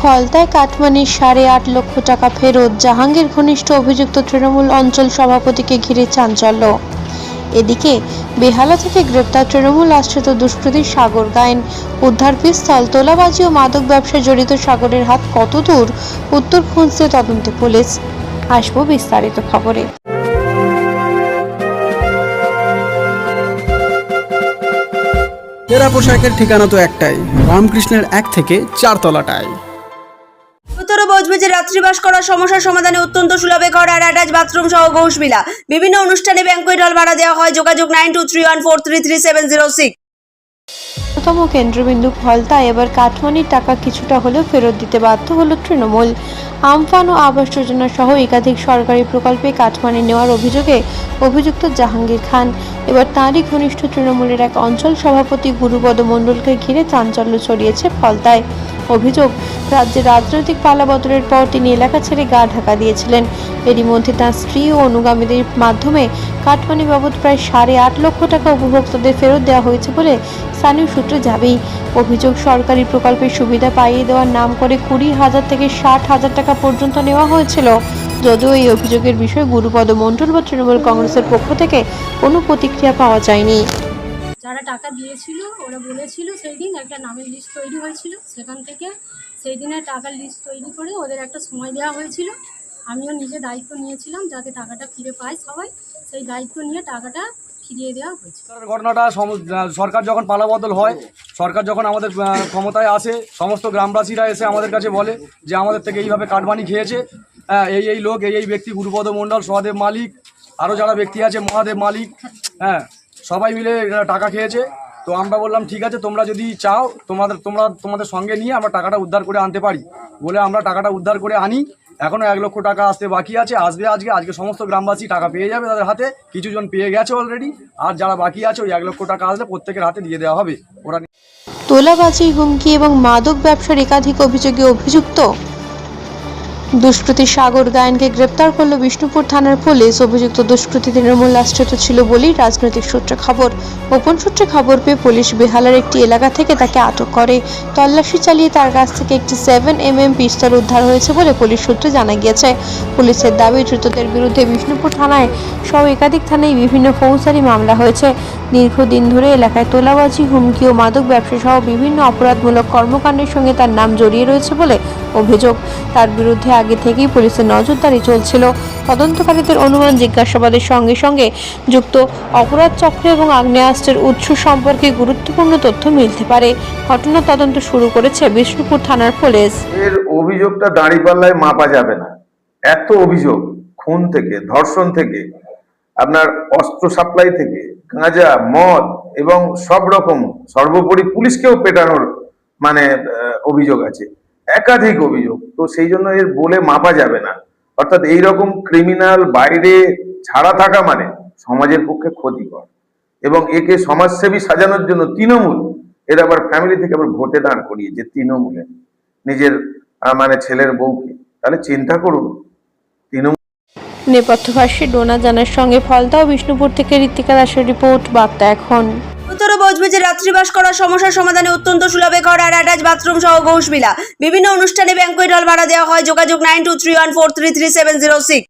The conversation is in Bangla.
ফলতায় কাটমানির 8.5 লক্ষ টাকা ফেরত, জাহাঙ্গীর ঘনিষ্ঠ অভিযুক্ত তৃণমূল অঞ্চল সভাপতিকে ঘিরে চাঞ্চল্য। এদিকে বেহালা থেকে গ্রেপ্তার তৃণমূল আশ্রিত দুষ্কৃতী সাগর গায়েন, উদ্ধার পিস্তল, তোলাবাজি ও মাদক ব্যবসায় জড়িত সাগরের হাত কত দূর, উত্তর খুঁজছে তদন্তে পুলিশ। আসবো বিস্তারিত খবরে। সেরা পোশাকের ঠিকানা তো একটাই, রামকৃষ্ণের 1 থেকে 4 তলাটায়। উত্তর বজবজে রাত্রিবাস করার সমস্যার সমাধানে অত্যন্ত সুলভে ঘর আর অ্যাটাচ বাথরুম সহ ঘোষবিলা। বিভিন্ন অনুষ্ঠানে ব্যাংকুয়েট হল ভাড়া দেওয়া হয়। যোগাযোগ 9231433706। অন্যতম কেন্দ্রবিন্দু ফলতায় এবার কাটমানির টাকা কিছুটা হলেও ফেরত দিতে বাধ্য হল তৃণমূল। আমফান ও আবাস যোজনা সহ একাধিক সরকারি প্রকল্পে কাটমানি নেওয়ার অভিযোগে অভিযুক্ত জাহাঙ্গীর খান এবার তাঁরই ঘনিষ্ঠ তৃণমূলের এক অঞ্চল সভাপতি গুরুপদ মণ্ডলকে ঘিরে চাঞ্চল্য ছড়িয়েছে ফলতায়। অভিযোগ, রাজ্যের রাজনৈতিক পালাবদলের পর তিনি এলাকা ছেড়ে গা ঢাকা দিয়েছিলেন। এরই মধ্যে তাঁর স্ত্রী ও অনুগামীদের মাধ্যমে কাটমানি বাবদ প্রায় 8.5 লক্ষ টাকা উপভোক্তাদের ফেরত দেওয়া হয়েছে বলে স্থানীয় সূত্রে দাবি। অভিযোগ, সরকারি প্রকল্পের সুবিধা পাইয়ে দেওয়ার নাম করে 20,000 থেকে 60,000 টাকা পর্যন্ত নেওয়া হয়েছিল। যদিও এই অভিযোগের বিষয়ে গুরুপদ মণ্ডল বা তৃণমূল কংগ্রেসের পক্ষ থেকে কোনো প্রতিক্রিয়া পাওয়া যায়নি। যারা টাকা দিয়েছিল ওরা বলেছিল সেই দিন একটা নামের লিস্ট তৈরি হয়েছিল, সেখান থেকে সেই দিনে টাকার লিস্ট তৈরি করে ওদের একটা সময় দেওয়া হয়েছিল। আমিও নিজে দায়িত্ব নিয়েছিলাম যাতে টাকাটা ফিরে পায় সবাই, সেই দায়িত্ব নিয়ে টাকাটা ফিরিয়ে দেওয়া হয়েছে। ঘটনাটা সরকার যখন পালাবদল হয়, সরকার যখন আমাদের ক্ষমতায় আসে, সমস্ত গ্রামবাসীরা এসে আমাদের কাছে বলে যে আমাদের থেকে এইভাবে কাটমানি খেয়েছে এই লোক, এই ব্যক্তি, গুরুপদ মণ্ডল, সহদেব মালিক, আরও যারা ব্যক্তি আছে, মহাদেব মালিক, সবাই মিলে টাকা খেয়েছে। তো আমরা বললাম ঠিক আছে, তোমরা যদি চাও তোমাদের সঙ্গে নিয়ে আমরা টাকাটা উদ্ধার করে আনতে পারি বলে আমরা টাকাটা উদ্ধার করে আনি। এখনও 1 লক্ষ টাকা আসতে বাকি আছে, আসবে আজকে সমস্ত গ্রামবাসী টাকা পেয়ে যাবে তাদের হাতে। কিছুজন পেয়ে গেছে অলরেডি, আর যারা বাকি আছে ওই 1 লক্ষ টাকা আসলে প্রত্যেকের হাতে দিয়ে দেওয়া হবে। ওরা তোলাবাজি, হুমকি এবং মাদক ব্যবসার একাধিক অভিযোগে অভিযুক্ত দুষ্কৃতী সাগর গায়েনকে গ্রেপ্তার করল বিষ্ণুপুর থানার পুলিশ। অভিযুক্ত দুষ্কৃতী তৃণমূল আশ্রিত ছিল বলেই রাজনৈতিক সূত্রে খবর। গোপন সূত্রে খবর পেয়ে পুলিশ বেহালার একটি এলাকা থেকে তাকে আটক করে। তল্লাশি চালিয়ে তার কাছ থেকে একটি 7mm পিস্তল উদ্ধার হয়েছে বলে পুলিশ সূত্রে জানা গিয়েছে। পুলিশের দাবি, ধৃতদের বিরুদ্ধে বিষ্ণুপুর থানায় সহ একাধিক থানায় বিভিন্ন ফৌজদারি মামলা হয়েছে। দীর্ঘদিন ধরে এলাকায় তোলাবাজি, হুমকি ও মাদক ব্যবসা সহ বিভিন্ন অপরাধমূলক কর্মকাণ্ডের সঙ্গে তার নাম জড়িয়ে রয়েছে বলে অভিযোগ। তার বিরুদ্ধে আগে থেকেই পুলিশের নজরদারি চলছিল। তদন্তকারীদের অনুমান, জিজ্ঞাসাবাদের সঙ্গে সঙ্গে যুক্ত অপরাধ চক্র এবং আগ্নেয়াস্ত্রের উৎস সম্পর্কে গুরুত্বপূর্ণ তথ্য মিলতে পারে। ঘটনা তদন্ত শুরু করেছে বিষ্ণুপুর থানার পুলিশ। এর অভিযোগটা দাঁড়িপাল্লায় মাপা যাবে না। এত অভিযোগ, খুন থেকে, ধর্ষণ থেকে, আপনার অস্ত্র সাপ্লাই থেকে, গাঁজা, মদ এবং সব রকম, সর্বোপরি পুলিশকেও পেটানোর অভিযোগ আছে, একাধিক অভিযোগ। তো সেই জন্য এর বলে মাপা যাবে না। অর্থাৎ এইরকম ক্রিমিনাল বাইরে ছাড়া থাকা মানে সমাজের পক্ষে ক্ষতিকর, এবং একে সমাজসেবী সাজানোর জন্য তৃণমূল এর আবার ফ্যামিলি থেকে আবার ভোটে দাঁড় করিয়েছে তৃণমূলে নিজের ছেলের বউকে। তাহলে চিন্তা করুন। নেপথ্যভাষ্যে ডোনা জানার সঙ্গে ফলতা ও বিষ্ণুপুর থেকে ঋতিকা দাসের রিপোর্ট, বার্তা এখন। উত্তর বজবজে রাত্রিবাস করার সমস্যার সমাধানে অত্যন্ত সুলভে ঘর আর অ্যাটাচ বাথরুম সহ ঘোষবিলা। বিভিন্ন অনুষ্ঠানে ব্যাংকুয়েট হল ভাড়া দেওয়া হয়। যোগাযোগ 9231433706।